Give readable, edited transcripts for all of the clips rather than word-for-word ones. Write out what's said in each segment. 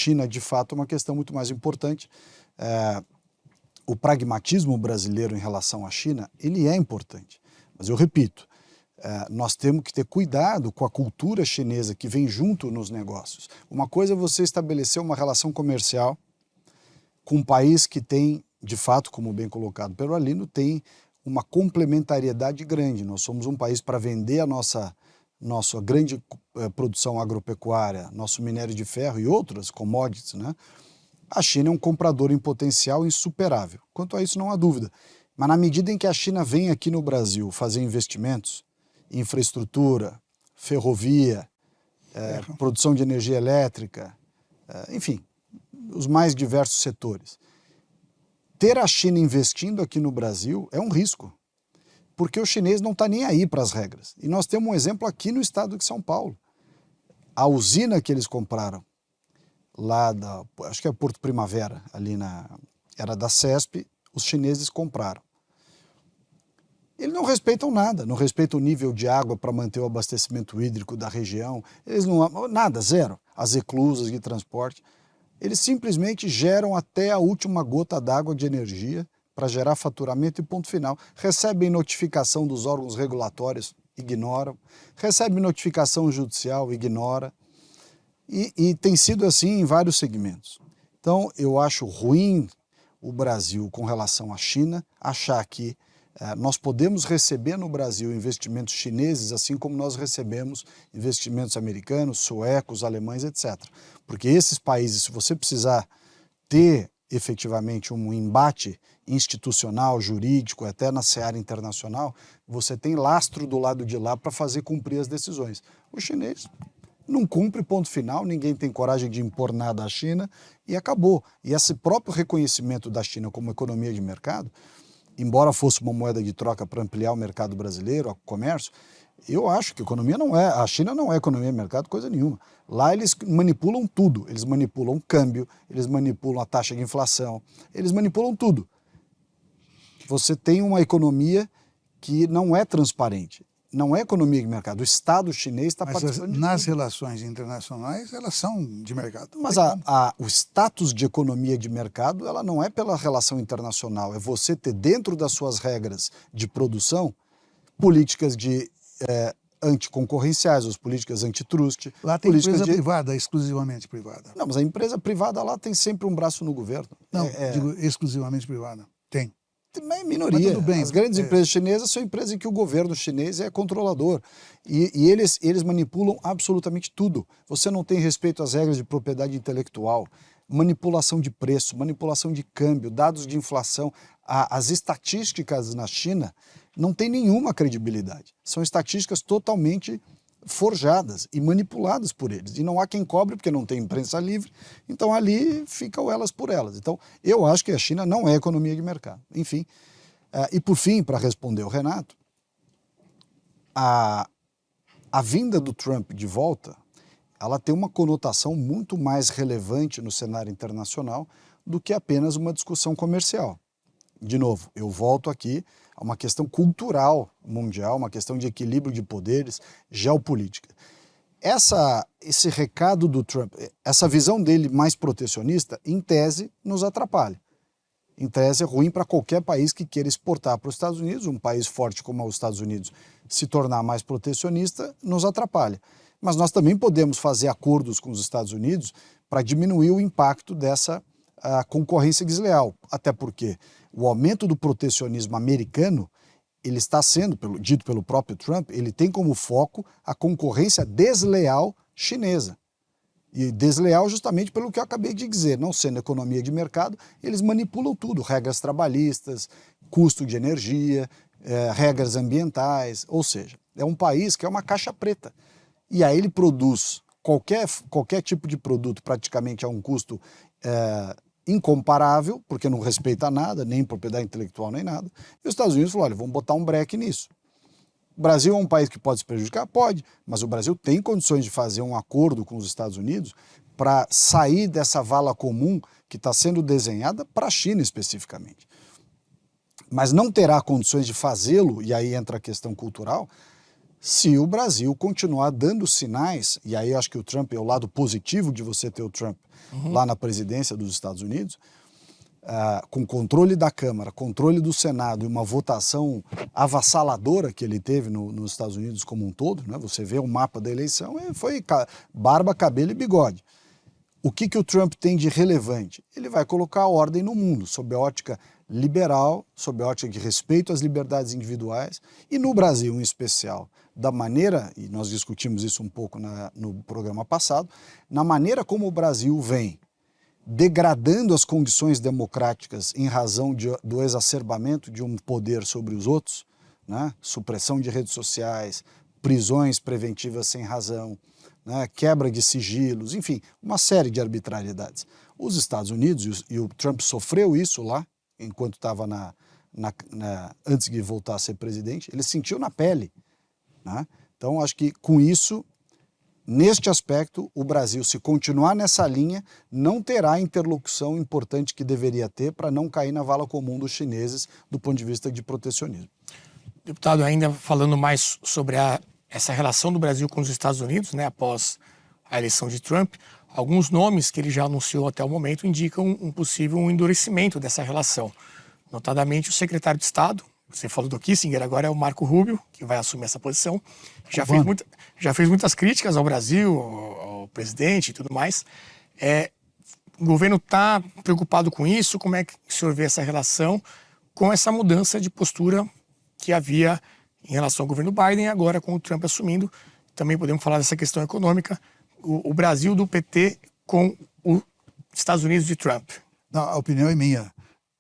China, de fato, é uma questão muito mais importante. O pragmatismo brasileiro em relação à China, ele é importante. Mas eu repito, nós temos que ter cuidado com a cultura chinesa que vem junto nos negócios. Uma coisa é você estabelecer uma relação comercial com um país que tem, de fato, como bem colocado pelo Arlindo, tem uma complementariedade grande. Nós somos um país para vender a nossa grande produção agropecuária, nosso minério de ferro e outras commodities, né? A China é um comprador em potencial insuperável. Quanto a isso, não há dúvida. Mas na medida em que a China vem aqui no Brasil fazer investimentos, infraestrutura, ferrovia, produção de energia elétrica, enfim, os mais diversos setores. Ter a China investindo aqui no Brasil é um risco, porque o chinês não está nem aí para as regras. E nós temos um exemplo aqui no estado de São Paulo. A usina que eles compraram, lá acho que é Porto Primavera, era da CESP, os chineses compraram. Eles não respeitam nada, não respeitam o nível de água para manter o abastecimento hídrico da região, eles não, nada, zero. As eclusas de transporte, eles simplesmente geram até a última gota d'água de energia para gerar faturamento e ponto final. Recebem notificação dos órgãos regulatórios, ignoram. Recebem notificação judicial, ignora. E tem sido assim em vários segmentos. Então, eu acho ruim o Brasil, com relação à China, achar que nós podemos receber no Brasil investimentos chineses, assim como nós recebemos investimentos americanos, suecos, alemães, etc. Porque esses países, se você precisar ter efetivamente um embate institucional, jurídico, até na seara internacional, você tem lastro do lado de lá para fazer cumprir as decisões. O chinês não cumpre, ponto final, ninguém tem coragem de impor nada à China e acabou. E esse próprio reconhecimento da China como economia de mercado, embora fosse uma moeda de troca para ampliar o mercado brasileiro, o comércio, eu acho que a China não é economia de mercado, coisa nenhuma. Lá eles manipulam tudo, eles manipulam o câmbio, eles manipulam a taxa de inflação, eles manipulam tudo. Você tem uma economia que não é transparente. Não é economia de mercado. O Estado chinês está participando de nas relações internacionais, elas são de mercado. Mas o status de economia de mercado, ela não é pela relação internacional. É você ter dentro das suas regras de produção políticas anticoncorrenciais, as políticas antitrust. Lá tem empresa privada, exclusivamente privada. Não, mas a empresa privada lá tem sempre um braço no governo. Não, digo exclusivamente privada. Tem. É minoria. Mas tudo bem, as grandes empresas chinesas são empresas em que o governo chinês é controlador. E eles manipulam absolutamente tudo. Você não tem respeito às regras de propriedade intelectual, manipulação de preço, manipulação de câmbio, dados de inflação. As estatísticas na China não têm nenhuma credibilidade. São estatísticas totalmente forjadas e manipuladas por eles. E não há quem cobre, porque não tem imprensa livre, então ali ficam elas por elas. Então, eu acho que a China não é economia de mercado. Enfim, e por fim, para responder o Renato, a vinda do Trump de volta, ela tem uma conotação muito mais relevante no cenário internacional do que apenas uma discussão comercial. De novo, eu volto aqui a uma questão cultural mundial, uma questão de equilíbrio de poderes, geopolítica. Esse recado do Trump, essa visão dele mais protecionista, em tese, nos atrapalha. Em tese, é ruim para qualquer país que queira exportar para os Estados Unidos. Um país forte como os Estados Unidos se tornar mais protecionista, nos atrapalha. Mas nós também podemos fazer acordos com os Estados Unidos para diminuir o impacto dessa concorrência desleal. Até porque o aumento do protecionismo americano, ele está sendo, dito pelo próprio Trump, ele tem como foco a concorrência desleal chinesa. E desleal justamente pelo que eu acabei de dizer, não sendo economia de mercado, eles manipulam tudo, regras trabalhistas, custo de energia, regras ambientais, ou seja, é um país que é uma caixa preta. E aí ele produz qualquer tipo de produto praticamente a um custo incomparável, porque não respeita nada, nem propriedade intelectual, nem nada. E os Estados Unidos falaram, olha, vamos botar um breque nisso. O Brasil é um país que pode se prejudicar? Pode, mas o Brasil tem condições de fazer um acordo com os Estados Unidos para sair dessa vala comum que está sendo desenhada para a China especificamente. Mas não terá condições de fazê-lo, e aí entra a questão cultural, se o Brasil continuar dando sinais, e aí acho que o Trump é o lado positivo de você ter o Trump lá na presidência dos Estados Unidos, com controle da Câmara, controle do Senado e uma votação avassaladora que ele teve nos Estados Unidos como um todo, né? Você vê o mapa da eleição, foi barba, cabelo e bigode. O que o Trump tem de relevante? Ele vai colocar ordem no mundo, sob a ótica liberal, sob a ótica de respeito às liberdades individuais, e no Brasil em especial, da maneira, e nós discutimos isso um pouco no programa passado, na maneira como o Brasil vem degradando as condições democráticas em razão do exacerbamento de um poder sobre os outros, né? Supressão de redes sociais, prisões preventivas sem razão, né? Quebra de sigilos, enfim, uma série de arbitrariedades. Os Estados Unidos, e o Trump sofreu isso lá, enquanto estava antes de voltar a ser presidente, ele sentiu na pele, né? Então, acho que com isso, neste aspecto, o Brasil, se continuar nessa linha, não terá a interlocução importante que deveria ter para não cair na vala comum dos chineses do ponto de vista de protecionismo. Deputado, ainda falando mais sobre essa relação do Brasil com os Estados Unidos, né, após a eleição de Trump, alguns nomes que ele já anunciou até o momento indicam um possível endurecimento dessa relação. Notadamente o secretário de Estado, você falou do Kissinger, agora é o Marco Rubio, que vai assumir essa posição. Já fez muitas críticas ao Brasil, ao presidente e tudo mais. O governo está preocupado com isso? Como é que o senhor vê essa relação com essa mudança de postura que havia em relação ao governo Biden e agora com o Trump assumindo? Também podemos falar dessa questão econômica, o Brasil do PT com os Estados Unidos de Trump. Não, a opinião é minha.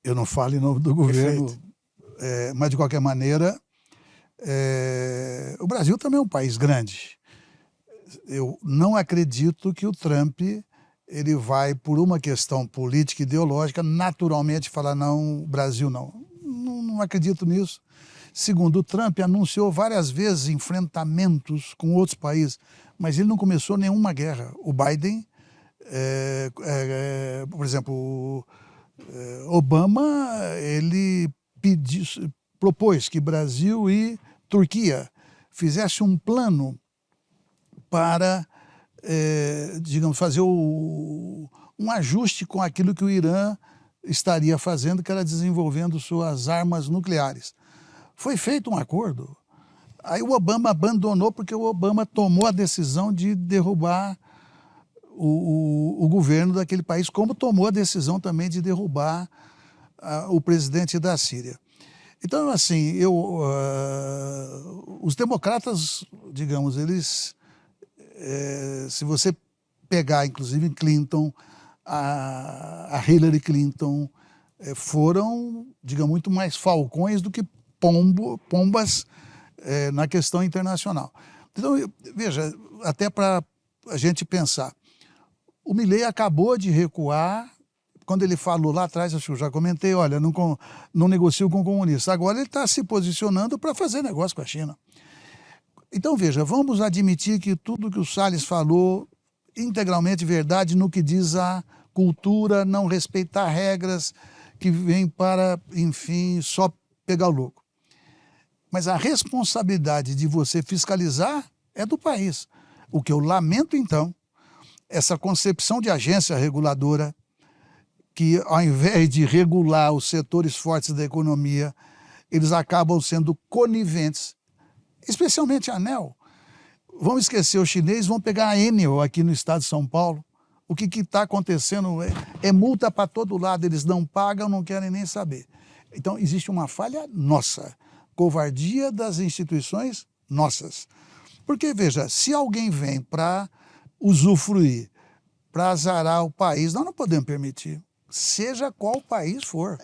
Eu não falo em nome do governo, mas de qualquer maneira, o Brasil também é um país grande. Eu não acredito que o Trump ele vai, por uma questão política e ideológica, naturalmente falar não, Brasil não. Não acredito nisso. Segundo, o Trump anunciou várias vezes enfrentamentos com outros países, mas ele não começou nenhuma guerra. O Biden, por exemplo, Obama, ele propôs que Brasil e Turquia fizessem um plano para, digamos, fazer um ajuste com aquilo que o Irã estaria fazendo, que era desenvolvendo suas armas nucleares. Foi feito um acordo. Aí o Obama abandonou porque o Obama tomou a decisão de derrubar o governo daquele país, como tomou a decisão também de derrubar o presidente da Síria. Então, assim, os democratas, digamos, eles, se você pegar, inclusive, Clinton, a Hillary Clinton, foram, digamos, muito mais falcões do que pombas na questão internacional. Então, veja, até para a gente pensar, o Milei acabou de recuar, quando ele falou lá atrás, acho que eu já comentei, olha, não negocio com comunistas. Agora ele está se posicionando para fazer negócio com a China. Então, veja, vamos admitir que tudo que o Salles falou, integralmente verdade no que diz a cultura, não respeitar regras que vêm para, enfim, só pegar o louco. Mas a responsabilidade de você fiscalizar é do país. O que eu lamento, então, essa concepção de agência reguladora que, ao invés de regular os setores fortes da economia, eles acabam sendo coniventes, especialmente a ANEEL. Vamos esquecer os chineses, vão pegar a Enel aqui no estado de São Paulo. O que está acontecendo é multa para todo lado, eles não pagam, não querem nem saber. Então, existe uma falha nossa, covardia das instituições nossas. Porque, veja, se alguém vem para usufruir, para azarar o país, nós não podemos permitir, seja qual país for.